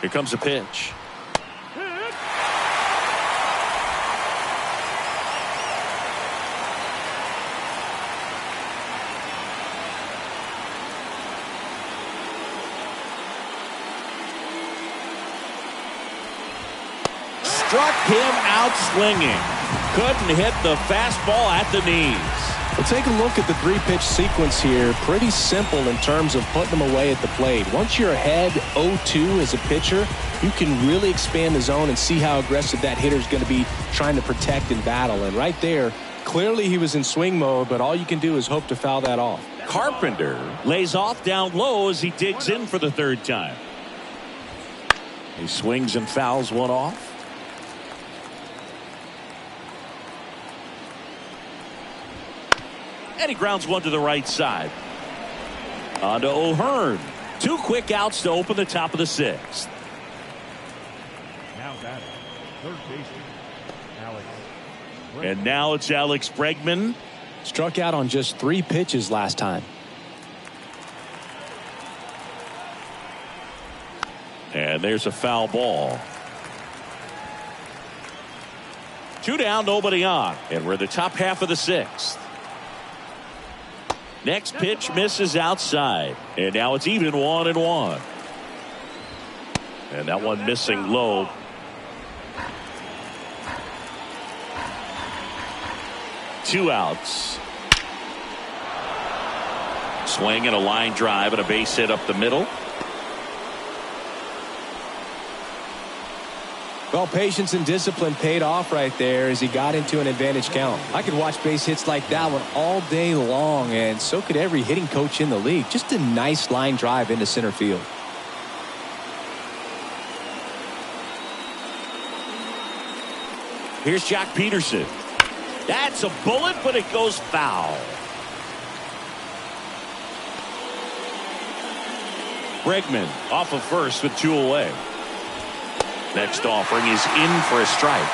Here comes a pitch. Struck him out swinging. Couldn't hit the fastball at the knees. Well, take a look at the three-pitch sequence here. Pretty simple in terms of putting them away at the plate. Once you're ahead 0-2 as a pitcher, you can really expand the zone and see how aggressive that hitter is going to be trying to protect and battle. And right there, clearly he was in swing mode, but all you can do is hope to foul that off. Carpenter lays off down low as he digs in for the third time. He swings and fouls one off. And he grounds one to the right side. On to O'Hearn. 2 quick outs to open the top of the 6th. Now batting, third baseman, Alex. And now it's Alex Bregman. Struck out on just 3 pitches last time. And there's a foul ball. 2 down, nobody on. And we're in the top half of the 6th. Next pitch misses outside. And now it's even 1-1. And that one missing low. Two outs. Swing and a line drive and a base hit up the middle. Well, patience and discipline paid off right there as he got into an advantage count. I could watch base hits like that one all day long, and so could every hitting coach in the league. Just a nice line drive into center field. Here's Jock Peterson. That's a bullet, but it goes foul. Bregman off of first with 2 away. Next offering is in for a strike.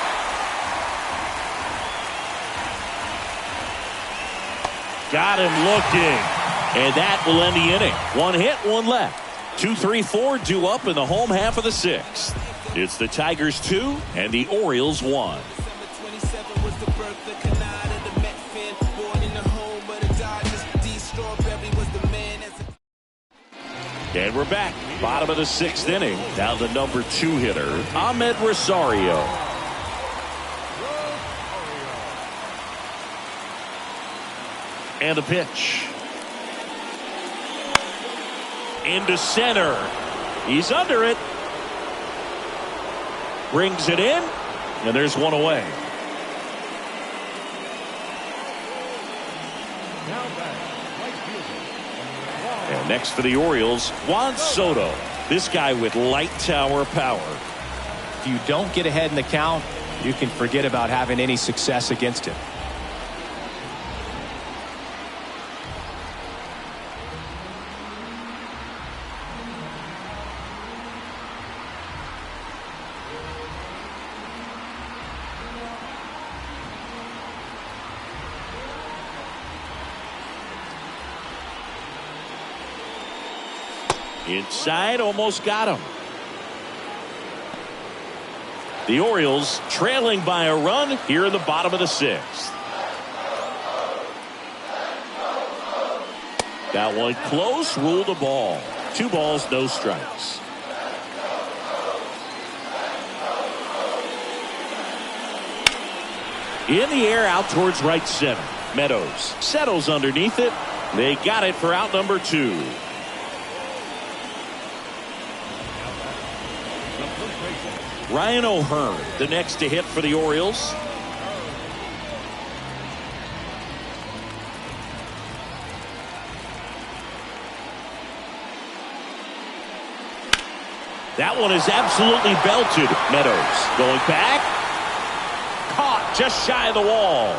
Got him looking. And that will end the inning. 1 hit, 1 left. 2, 3, 4 due up in the home half of the 6th. It's the Tigers 2 and the Orioles 1. And we're back. Bottom of the 6th inning. Down to number 2 hitter, Ahmed Rosario. And a pitch. Into center. He's under it. Brings it in. And there's 1 away. And next for the Orioles, Juan Soto. This guy with light tower power. If you don't get ahead in the count, you can forget about having any success against him. Inside, almost got him. The Orioles trailing by a run here in the bottom of the 6th. That one close, ruled a ball. 2 balls, no strikes. In the air, out towards right center. Meadows settles underneath it. They got it for out number 2. Ryan O'Hearn, the next to hit for the Orioles. That one is absolutely belted. Meadows going back. Caught just shy of the wall.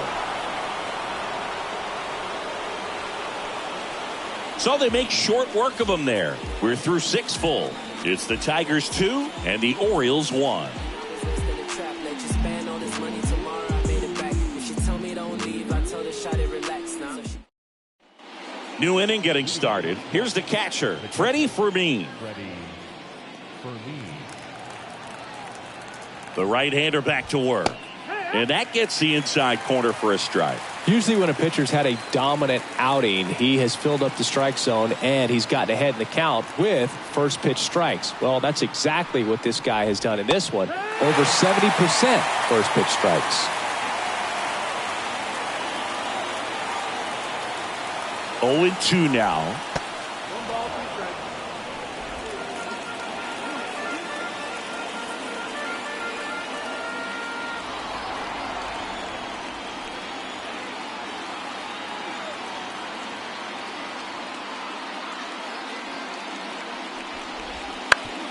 So they make short work of him there. We're through 6 full. It's the Tigers 2 and the Orioles 1. New inning getting started. Here's the catcher, Freddie Fermin. The right-hander back to work. And that gets the inside corner for a strike. Usually when a pitcher's had a dominant outing, he has filled up the strike zone and he's gotten ahead in the count with first pitch strikes. Well, that's exactly what this guy has done in this one. Over 70% first pitch strikes. 0-2 now.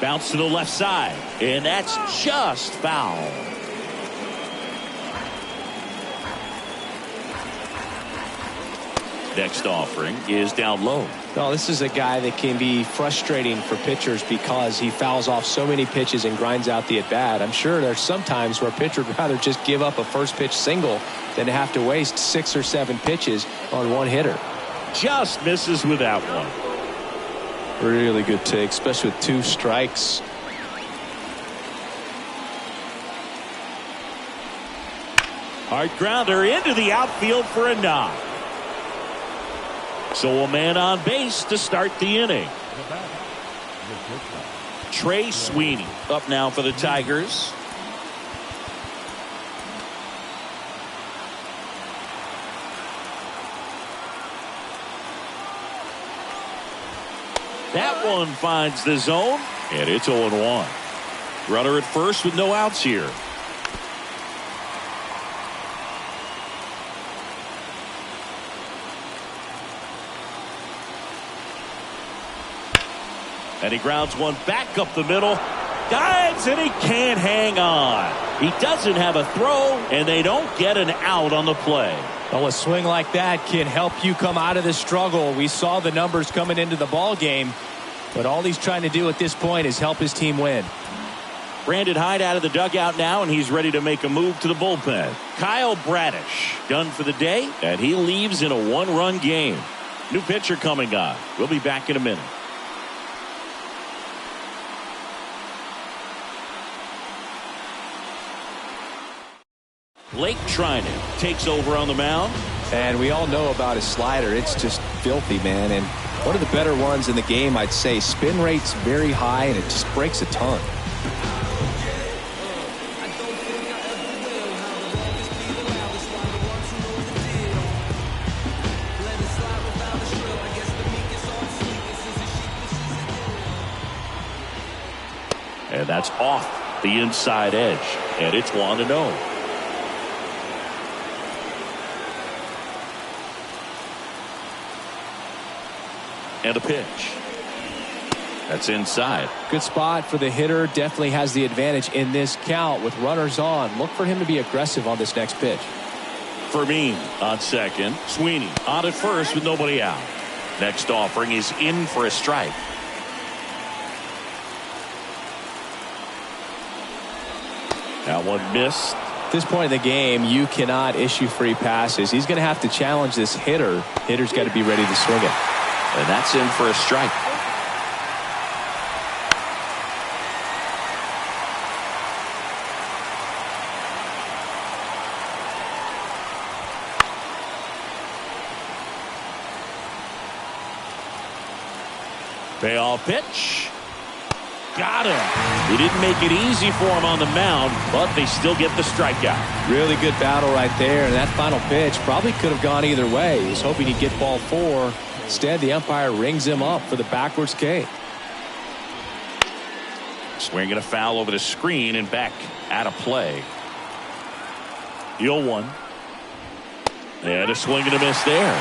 Bounce to the left side, and that's just foul. Next offering is down low. Well, this is a guy that can be frustrating for pitchers because he fouls off so many pitches and grinds out the at-bat. I'm sure there's some times where a pitcher would rather just give up a first pitch single than to have to waste 6 or 7 pitches on one hitter. Just misses with that one. Really good take, especially with 2 strikes. Hard grounder into the outfield for a knock. So a man on base to start the inning. Trey Sweeney up now for the Tigers. That one finds the zone, and it's 0-1. Runner at first with no outs here. And he grounds one back up the middle. Dives, and he can't hang on. He doesn't have a throw, and they don't get an out on the play. Well, a swing like that can help you come out of the struggle. We saw the numbers coming into the ball game, but all he's trying to do at this point is help his team win. Brandon Hyde out of the dugout now, and he's ready to make a move to the bullpen. Kyle Bradish done for the day, and he leaves in a 1-run game. New pitcher coming on. We'll be back in a minute. Blake Trinan takes over on the mound. And we all know about his slider. It's just filthy, man. And one of the better ones in the game, I'd say. Spin rate's very high, and it just breaks a ton. And that's off the inside edge. And it's 1-0. And a pitch. That's inside. Good spot for the hitter. Definitely has the advantage in this count with runners on. Look for him to be aggressive on this next pitch. Fermin on second. Sweeney on at first with nobody out. Next offering is in for a strike. That one missed. At this point in the game, you cannot issue free passes. He's going to have to challenge this hitter. Hitter's got to be ready to swing it. And that's in for a strike. Payoff pitch. Got him. He didn't make it easy for him on the mound, but they still get the strikeout. Really good battle right there. And that final pitch probably could have gone either way. He was hoping he'd get ball 4. Instead, the umpire rings him up for the backwards K. Swinging a foul over the screen and back out of play. The 0-1. And a swing and a miss there.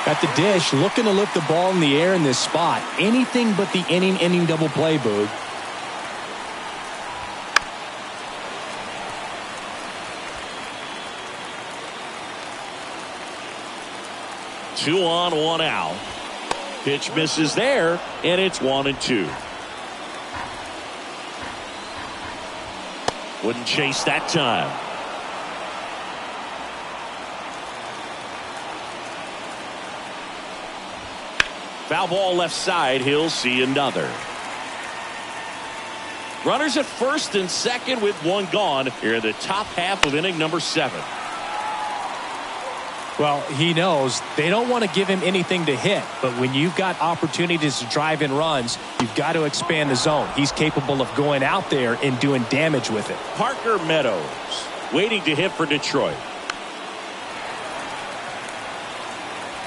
At the dish, looking to lift the ball in the air in this spot. Anything but the inning double play, Boog. Two on, 1 out. Pitch misses there, and it's 1-2. Wouldn't chase that time. Foul ball left side. He'll see another. Runners at first and second with one gone here in the top half of inning number 7. Well, he knows they don't want to give him anything to hit, but when you've got opportunities to drive in runs, you've got to expand the zone. He's capable of going out there and doing damage with it. Parker Meadows waiting to hit for Detroit.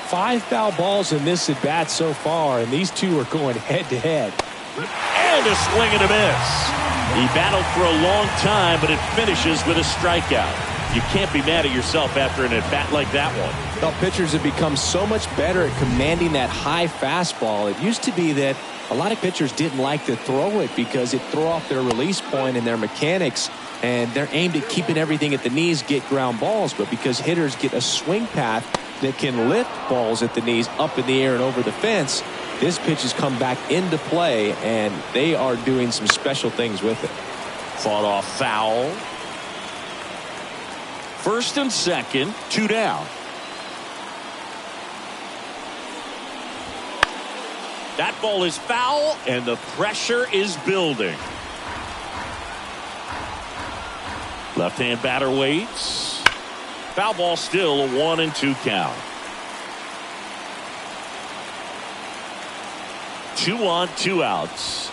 5 foul balls in this at bat so far, and these two are going head to head. And a swing and a miss. He battled for a long time, but it finishes with a strikeout. You can't be mad at yourself after an at-bat like that one. Well, pitchers have become so much better at commanding that high fastball. It used to be that a lot of pitchers didn't like to throw it because it threw off their release point and their mechanics, and they're aimed at keeping everything at the knees, get ground balls. But because hitters get a swing path that can lift balls at the knees up in the air and over the fence, this pitch has come back into play, and they are doing some special things with it. Fought off foul. First and second, 2 down. That ball is foul, and the pressure is building. Left-hand batter waits. Foul ball, still a 1-2 count. 2 on, 2 outs.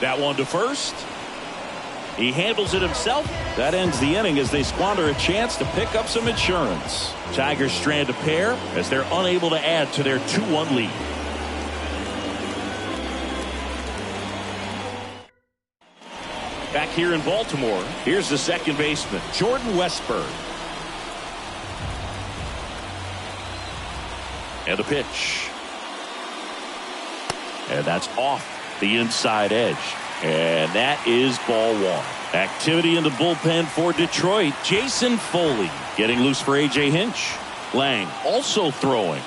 That one to first. He handles it himself. That ends the inning as they squander a chance to pick up some insurance. Tigers strand a pair as they're unable to add to their 2-1 lead. Back here in Baltimore, here's the second baseman, Jordan Westburg. And the pitch. And that's off the inside edge. And that is ball 1. Activity in the bullpen for Detroit. Jason Foley getting loose for A.J. Hinch. Lang also throwing.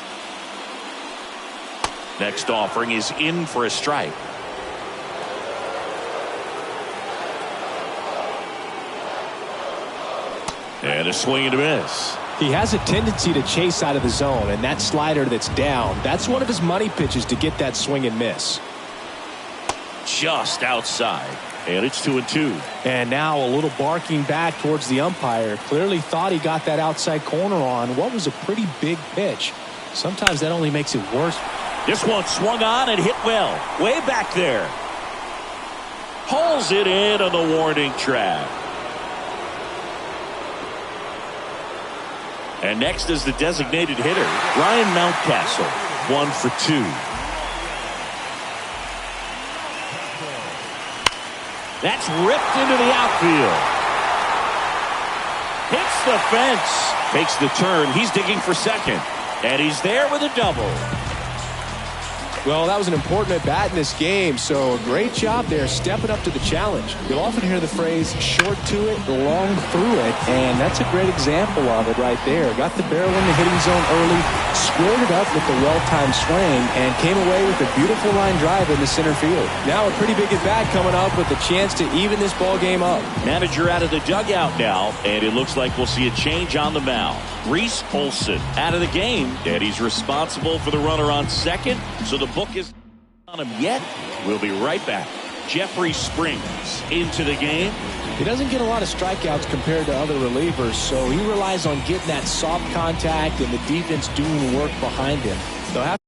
Next offering is in for a strike. And a swing and a miss. He has a tendency to chase out of the zone, and that slider that's down, that's one of his money pitches to get that swing and miss. Just outside, and it's 2-2. And now a little barking back towards the umpire. Clearly thought he got that outside corner on what was a pretty big pitch. Sometimes that only makes it worse. This one swung on and hit well, way back there. Hauls it in on the warning track. And next is the designated hitter, Ryan Mountcastle, 1 for 2. That's ripped into the outfield. Hits the fence. Takes the turn. He's digging for second. And he's there with a double. Well, that was an important at bat in this game, so a great job there stepping up to the challenge. You'll often hear the phrase short to it, long through it, and that's a great example of it right there. Got the barrel in the hitting zone early, squared it up with the well-timed swing, and came away with a beautiful line drive in the center field. Now a pretty big at bat coming up with a chance to even this ball game up. Manager out of the dugout now, and it looks like we'll see a change on the mound. Reese Olson out of the game, and he's responsible for the runner on second, so the book is on him yet. We'll be right back. Jeffrey Springs into the game. He doesn't get a lot of strikeouts compared to other relievers, so he relies on getting that soft contact and the defense doing work behind him. They'll have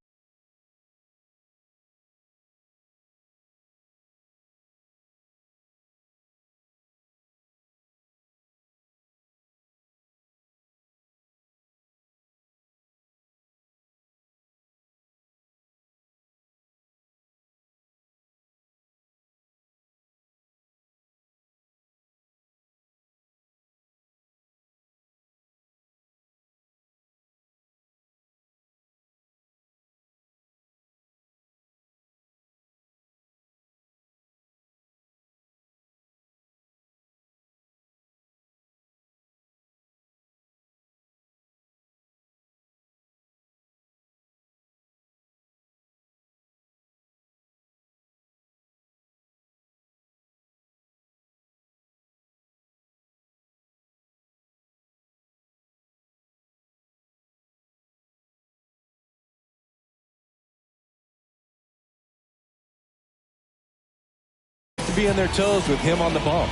heavy on their toes with him on the bump.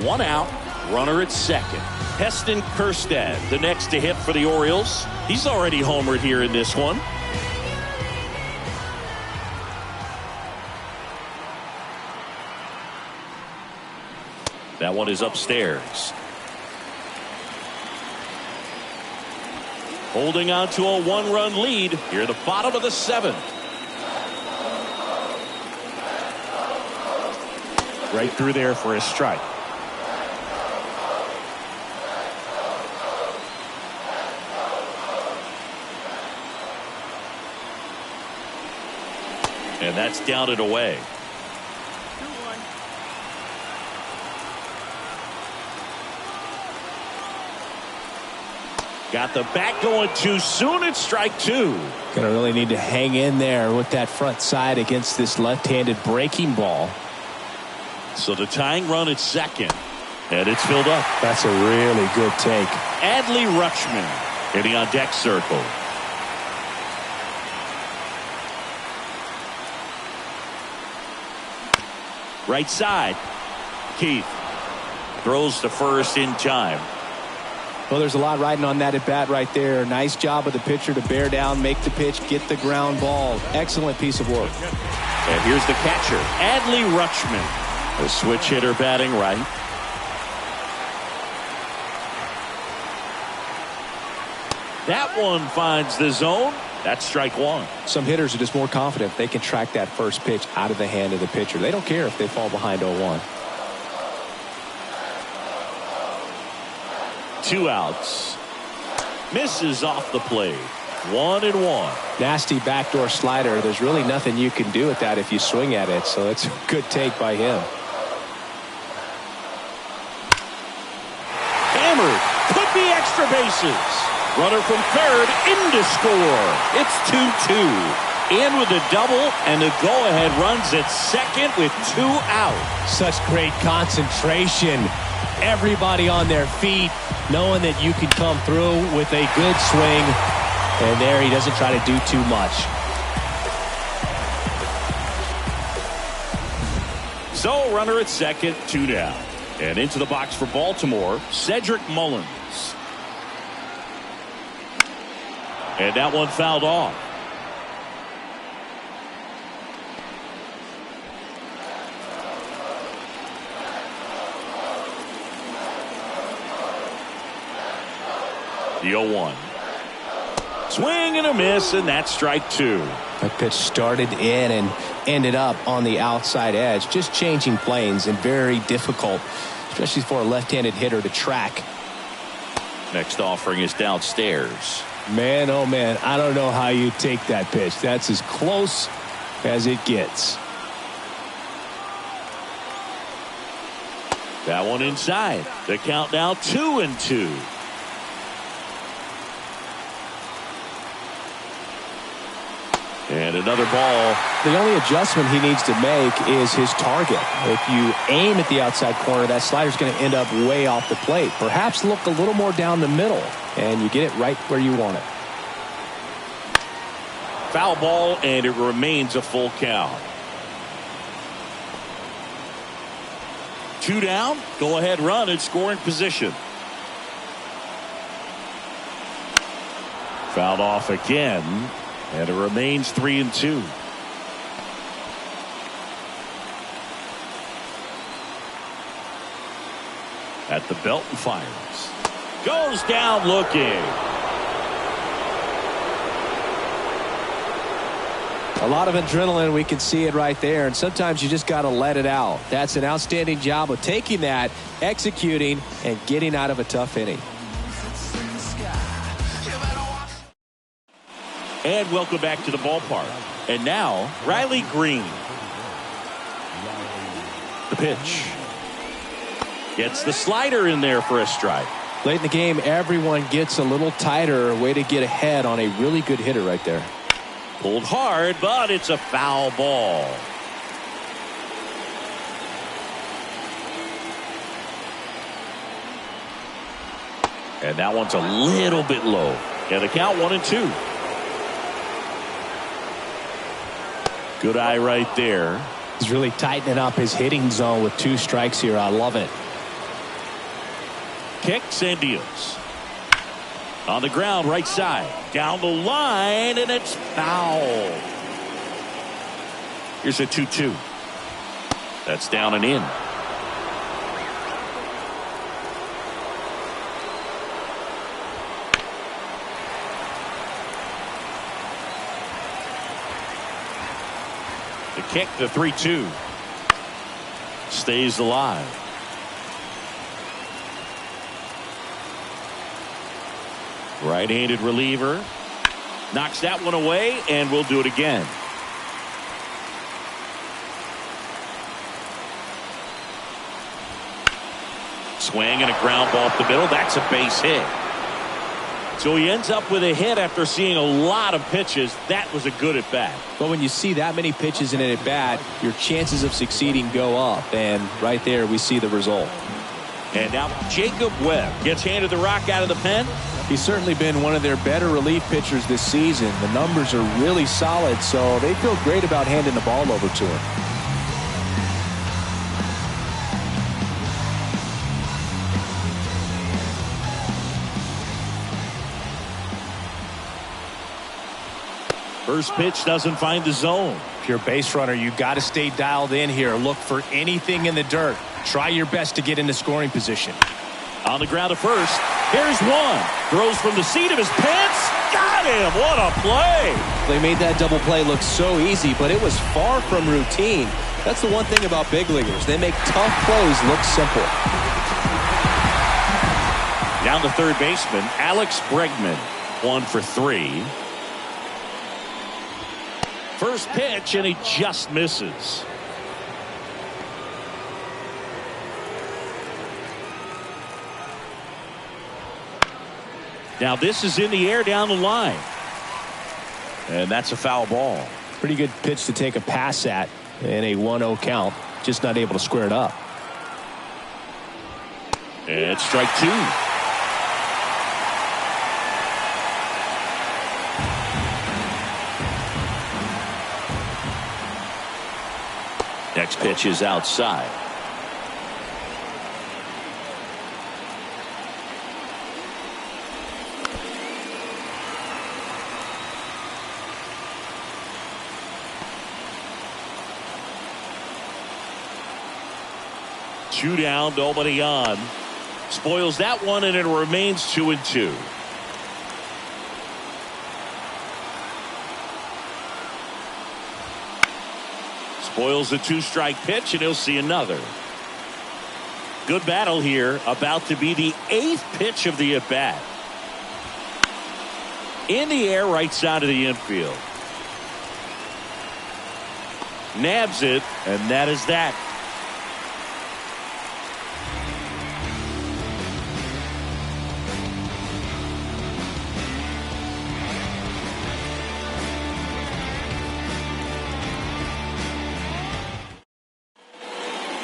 One out, runner at second. Heston Kjerstad, the next to hit for the Orioles. He's already homered here in this one. That one is upstairs. Holding on to a one-run lead here at the bottom of the seventh. Right through there for a strike. And that's down and away. Got the bat going too soon. It's strike two. Gonna really need to hang in there with that front side against this left-handed breaking ball. So the tying run at second. And it's filled up. That's a really good take. Adley Rutschman hitting on deck circle. Right side. Keith throws to first in time. Well, there's a lot riding on that at bat right there. Nice job of the pitcher to bear down, make the pitch, get the ground ball. Excellent piece of work. And here's the catcher, Adley Rutschman. The switch hitter batting right. That one finds the zone. That's strike one. Some hitters are just more confident they can track that first pitch out of the hand of the pitcher. They don't care if they fall behind 0-1. 2 outs. Misses off the plate. 1-1. Nasty backdoor slider. There's really nothing you can do with that if you swing at it. So it's a good take by him. Hammered. Could be extra bases. Runner from third in to score. It's 2-2. In with a double, and the go-ahead runs at second with 2 out. Such great concentration. Everybody on their feet, knowing that you can come through with a good swing. And there he doesn't try to do too much. So runner at second, 2 down. And into the box for Baltimore, Cedric Mullins. And that one fouled off. The 0-1. Swing and a miss, and that's strike two. That pitch started in and ended up on the outside edge. Just changing planes and very difficult, especially for a left-handed hitter to track. Next offering is downstairs. Man, oh man, I don't know how you take that pitch. That's as close as it gets. That one inside. The count now 2-2. And another ball. The only adjustment he needs to make is his target. If you aim at the outside corner, that slider's going to end up way off the plate. Perhaps look a little more down the middle, and you get it right where you want it. Foul ball, and it remains a full count. 2 down. Go ahead run in scoring position. Fouled off again. And it remains 3-2. At the belt and fires. Goes down looking. A lot of adrenaline. We can see it right there. And sometimes you just got to let it out. That's an outstanding job of taking that, executing, and getting out of a tough inning. And welcome back to the ballpark. And now, Riley Green. The pitch. Gets the slider in there for a strike. Late in the game, everyone gets a little tighter. Way to get ahead on a really good hitter right there. Pulled hard, but it's a foul ball. And that one's a little bit low. And the count 1-2. Good eye right there. He's really tightening up his hitting zone with 2 strikes here. I love it. Kicks and deals. On the ground, right side. Down the line, and it's foul. Here's a 2-2. That's down and in. The kick, the 3-2. Stays alive. Right-handed reliever. Knocks that one away, and we'll do it again. Swing and a ground ball up the middle. That's a base hit. So he ends up with a hit after seeing a lot of pitches. That was a good at bat. But when you see that many pitches in an at bat, your chances of succeeding go up. And right there, we see the result. And now Jacob Webb gets handed the rock out of the pen. He's certainly been one of their better relief pitchers this season. The numbers are really solid, so they feel great about handing the ball over to him. First pitch doesn't find the zone. If you're a base runner, you got to stay dialed in here. Look for anything in the dirt. Try your best to get into scoring position. On the ground to first. Here's one. Throws from the seat of his pants. Got him. What a play. They made that double play look so easy, but it was far from routine. That's the one thing about big leaguers. They make tough plays look simple. Down the third baseman, Alex Bregman. 1 for 3. First pitch, and he just misses. Now this is in the air down the line. And that's a foul ball. Pretty good pitch to take a pass at in a 1-0 count. Just not able to square it up. And strike 2. Next pitch is outside. Two down, nobody on. Spoils that one, and it remains 2-2. Spoils the 2-strike pitch, and he'll see another. Good battle here. About to be the 8th pitch of the at-bat. In the air, right side of the infield. Nabs it, and that is that.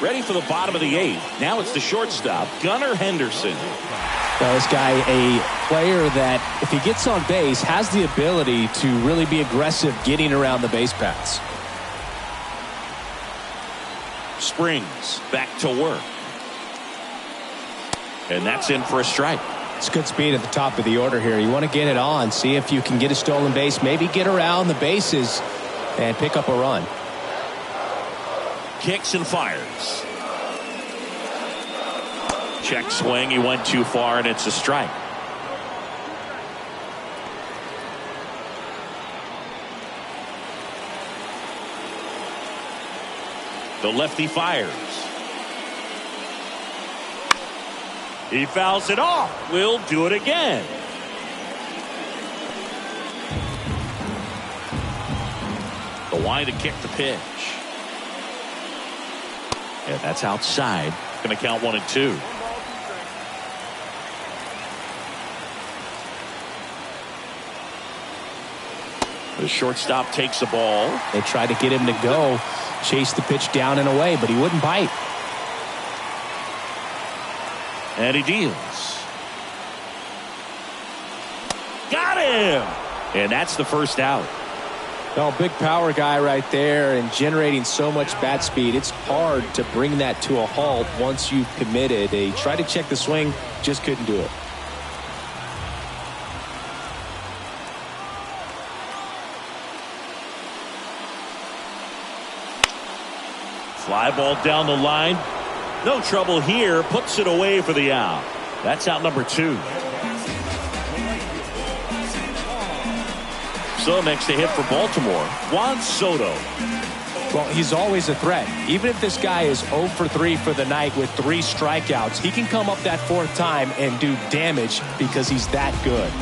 Ready for the bottom of the 8th. Now it's the shortstop, Gunnar Henderson. Well, this guy, a player that, if he gets on base, has the ability to really be aggressive getting around the base paths. Springs back to work. And that's in for a strike. It's good speed at the top of the order here. You want to get it on, see if you can get a stolen base, maybe get around the bases and pick up a run. Kicks and fires. Check swing. He went too far, and it's a strike. The lefty fires. He fouls it off. We'll do it again. The line to kick the pitch. And that's outside. Going to count 1-2. The shortstop takes the ball. They tried to get him to go, chase the pitch down and away, but he wouldn't bite. And he deals. Got him! And that's the first out. Well, big power guy right there and generating so much bat speed. It's hard to bring that to a halt once you've committed. He tried to check the swing, just couldn't do it. Fly ball down the line. No trouble here. Puts it away for the out. That's out number 2. So next to hit for Baltimore, Juan Soto. Well, he's always a threat. Even if this guy is 0 for 3 for the night with 3 strikeouts, he can come up that 4th time and do damage because he's that good.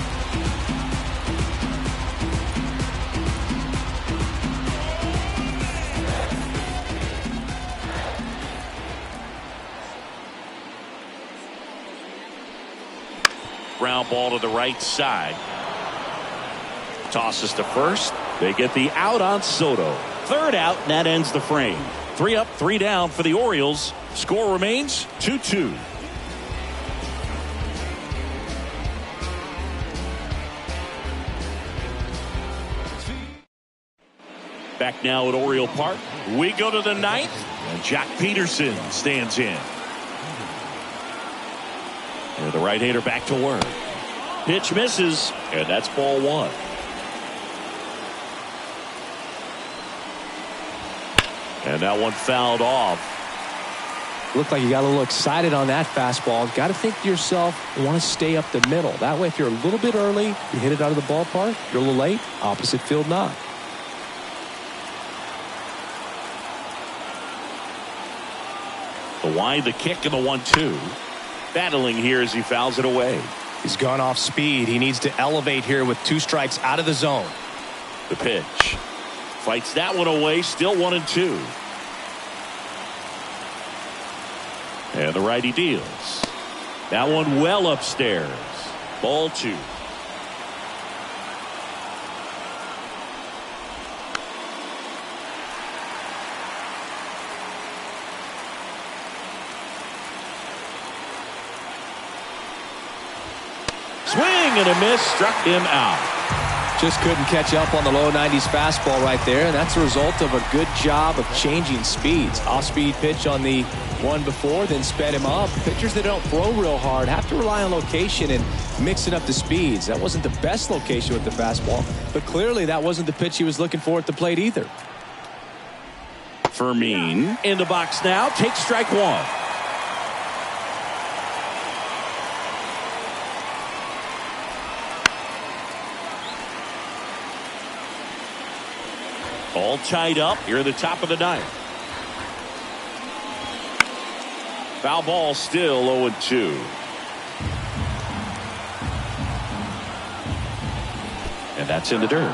Ground ball to the right side. Tosses to first. They get the out on Soto. 3rd out, and that ends the frame. 3 up, 3 down for the Orioles. Score remains 2-2. Back now at Oriole Park. We go to the 9th, and Jack Peterson stands in. And the right-hander back to work. Pitch misses, and that's ball 1. And that one fouled off. Looked like you got a little excited on that fastball. Got to think to yourself, you want to stay up the middle. That way, if you're a little bit early, you hit it out of the ballpark. You're a little late, opposite field not. The wide, the kick, and the 1-2. Battling here as he fouls it away. He's gone off speed. He needs to elevate here with 2 strikes out of the zone. The pitch. Fights that one away. Still 1-2. And the righty deals. That one well upstairs. Ball 2. Swing and a miss. Struck him out. Just couldn't catch up on the low 90s fastball right there, and that's a result of a good job of changing speeds. Off-speed pitch on the one before, then sped him up. Pitchers that don't throw real hard have to rely on location and mixing up the speeds. That wasn't the best location with the fastball, but clearly that wasn't the pitch he was looking for at the plate either. Fermin in the box now. Takes strike 1. All tied up here at the top of the 9th. Foul ball, still 0-2. And that's in the dirt.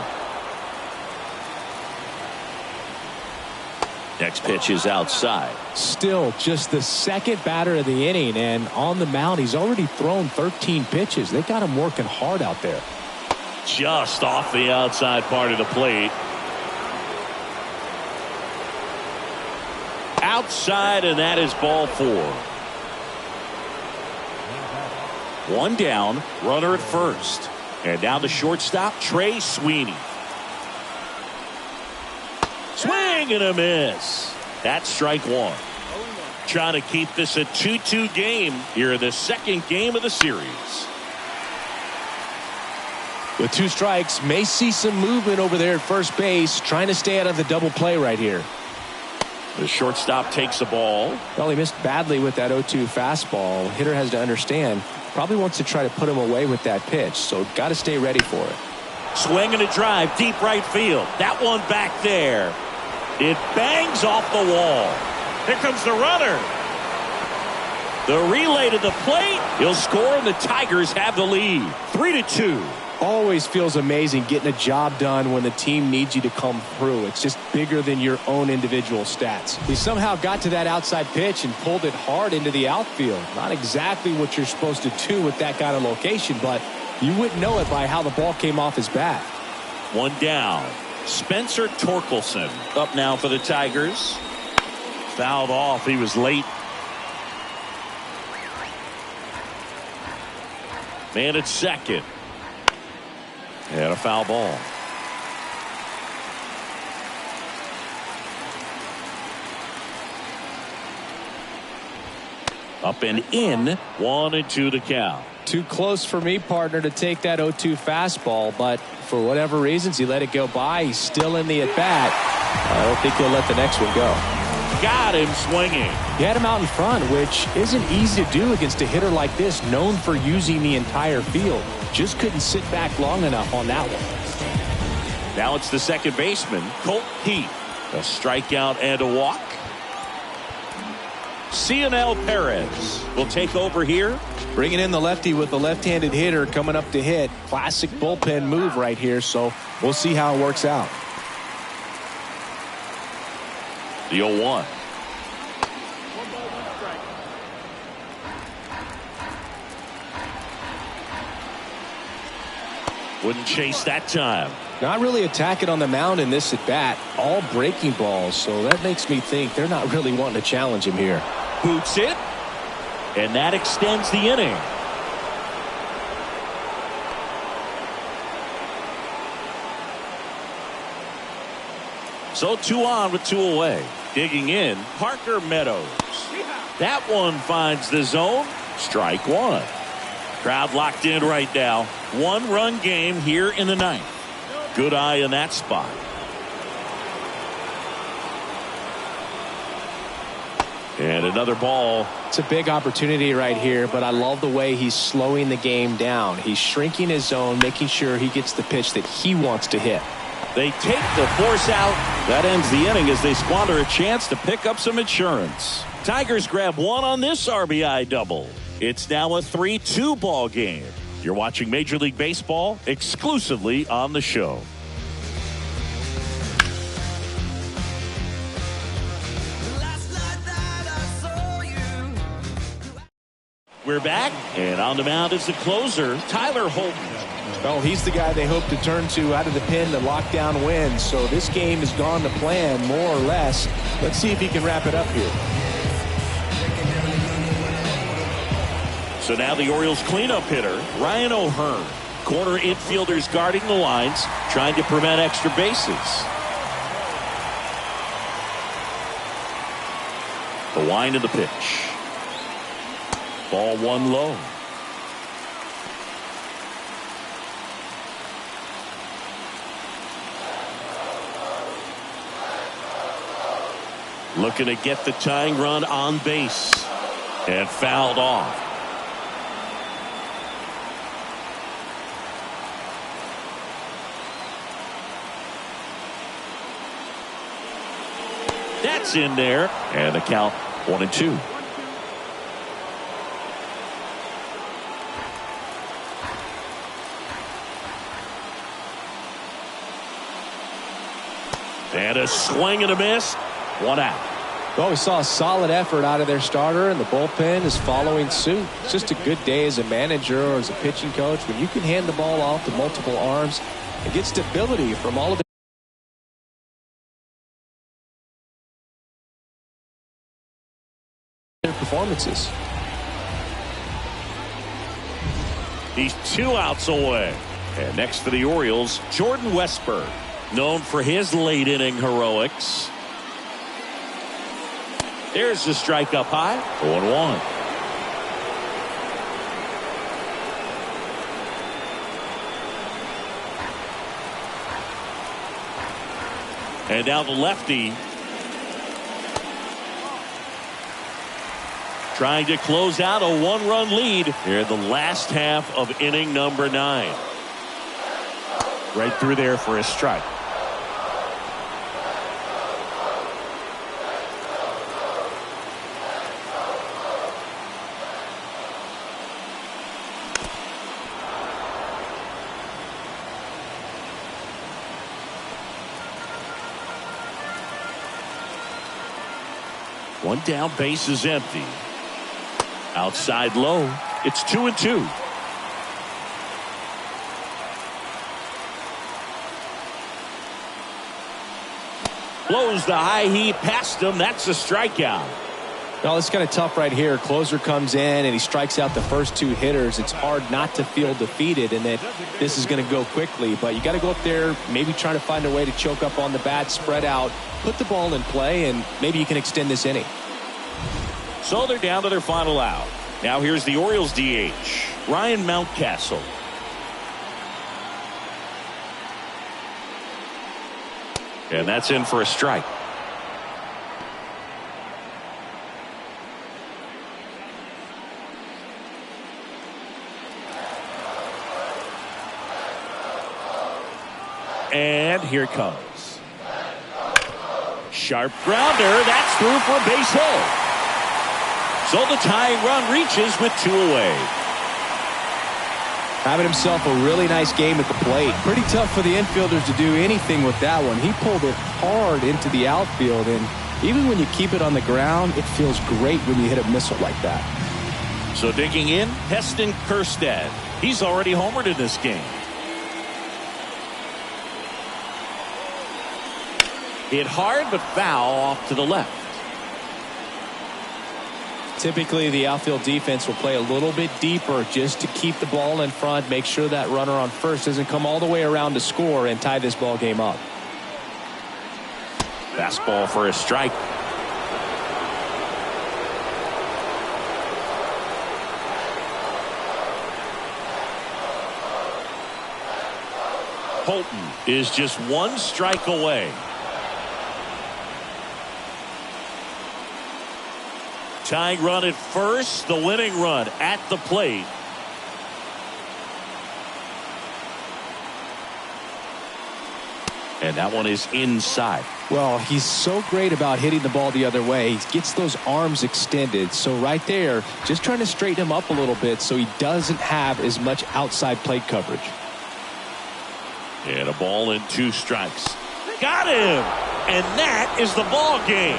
Next pitch is outside. Still just the 2nd batter of the inning, and on the mound he's already thrown 13 pitches. They got him working hard out there. Just off the outside part of the plate. Outside, and that is ball 4. 1 down, runner at first. And now the shortstop, Trey Sweeney. Swing and a miss. That's strike 1. Trying to keep this a 2-2 game here in the 2nd game of the series. With 2 strikes, may see some movement over there at first base, trying to stay out of the double play right here. The shortstop takes the ball. Well, he missed badly with that 0-2 fastball. Hitter has to understand, probably wants to try to put him away with that pitch, so got to stay ready for it. Swing and a drive, deep right field. That one back there. It bangs off the wall. Here comes the runner. The relay to the plate. He'll score, and the Tigers have the lead. 3-2. Always feels amazing getting a job done when the team needs you to come through. It's just bigger than your own individual stats. He somehow got to that outside pitch and pulled it hard into the outfield. Not exactly what you're supposed to do with that kind of location, but you wouldn't know it by how the ball came off his bat. 1 down. Spencer Torkelson up now for the Tigers. Fouled off. He was late. Man at second. And a foul ball. Up and in, 1-2 the count. Too close for me, partner, to take that 0-2 fastball, but for whatever reasons, he let it go by. He's still in the at-bat. I don't think he'll let the next one go. Got him swinging. He had him out in front, which isn't easy to do against a hitter like this, known for using the entire field. Just couldn't sit back long enough on that one. Now it's the second baseman, Colt Heath. A strikeout and a walk. Cionel Perez will take over here. Bringing in the lefty with the left-handed hitter coming up to hit. Classic bullpen move right here, so we'll see how it works out. The 0-1. Wouldn't chase that time. Not really attacking on the mound in this at-bat. All breaking balls, so that makes me think they're not really wanting to challenge him here. Boots it. And that extends the inning. So 2 on with 2 away. Digging in, Parker Meadows. That one finds the zone. Strike 1. Crowd locked in right now. 1-run game here in the 9th. Good eye in that spot. And another ball. It's a big opportunity right here, but I love the way he's slowing the game down. He's shrinking his zone, making sure he gets the pitch that he wants to hit. They take the force out. That ends the inning as they squander a chance to pick up some insurance. Tigers grab 1 on this RBI double. It's now a 3-2 ball game. You're watching Major League Baseball exclusively on the show. We're back, and on the mound is the closer, Tyler Holton. Oh, he's the guy they hope to turn to out of the pen to lock down wins. So this game has gone to plan, more or less. Let's see if he can wrap it up here. So now the Orioles cleanup hitter, Ryan O'Hearn. Corner infielders guarding the lines, trying to prevent extra bases. The wind of the pitch. Ball 1 low. Looking to get the tying run on base. And fouled off. That's in there. And the count 1-2. And a swing and a miss. 1 out. Well, we saw a solid effort out of their starter, and the bullpen is following suit. It's just a good day as a manager or as a pitching coach when you can hand the ball off to multiple arms and get stability from all of their performances. He's 2 outs away. And next for the Orioles, Jordan Westburg, known for his late inning heroics. There's the strike up high. 0-1. And now the lefty trying to close out a 1-run lead here in the last half of inning number 9. Right through there for a strike. One down, base is empty. Outside low. It's 2-2. Blows the high heat past him. That's a strikeout. Well, it's kind of tough right here. Closer comes in and he strikes out the first 2 hitters. It's hard not to feel defeated and that this is going to go quickly. But you got to go up there, maybe try to find a way to choke up on the bat, spread out, put the ball in play, and maybe you can extend this inning. So they're down to their final out. Now here's the Orioles DH, Ryan Mountcastle. And that's in for a strike. And here it comes. Sharp grounder. That's through for a base hit. So the tying run reaches with 2 away. Having himself a really nice game at the plate. Pretty tough for the infielders to do anything with that one. He pulled it hard into the outfield, and even when you keep it on the ground, it feels great when you hit a missile like that. So digging in, Heston Kjerstad. He's already homered in this game. Hit hard but foul off to the left. Typically, the outfield defense will play a little bit deeper just to keep the ball in front, make sure that runner on first doesn't come all the way around to score and tie this ball game up. Fastball for a strike. Holton is just 1 strike away. Tying run at first, the winning run at the plate. And that one is inside. Well, he's so great about hitting the ball the other way. He gets those arms extended. So right there, just trying to straighten him up a little bit so he doesn't have as much outside plate coverage. And a ball and 2 strikes. Got him! And that is the ball game.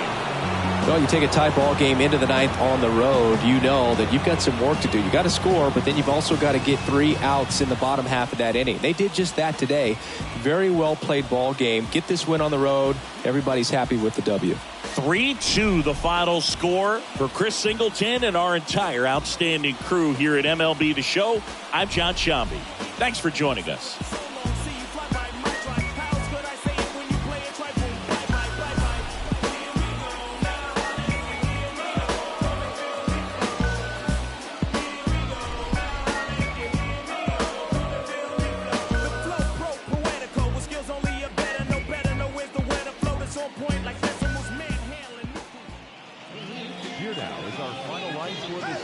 Well, you take a tie ball game into the 9th on the road, you know that you've got some work to do. You got to score, but then you've also got to get 3 outs in the bottom half of that inning. They did just that today. Very well played ball game. Get this win on the road. Everybody's happy with the W. 3-2 the final score for Chris Singleton and our entire outstanding crew here at MLB The Show. I'm John Sciambi. Thanks for joining us.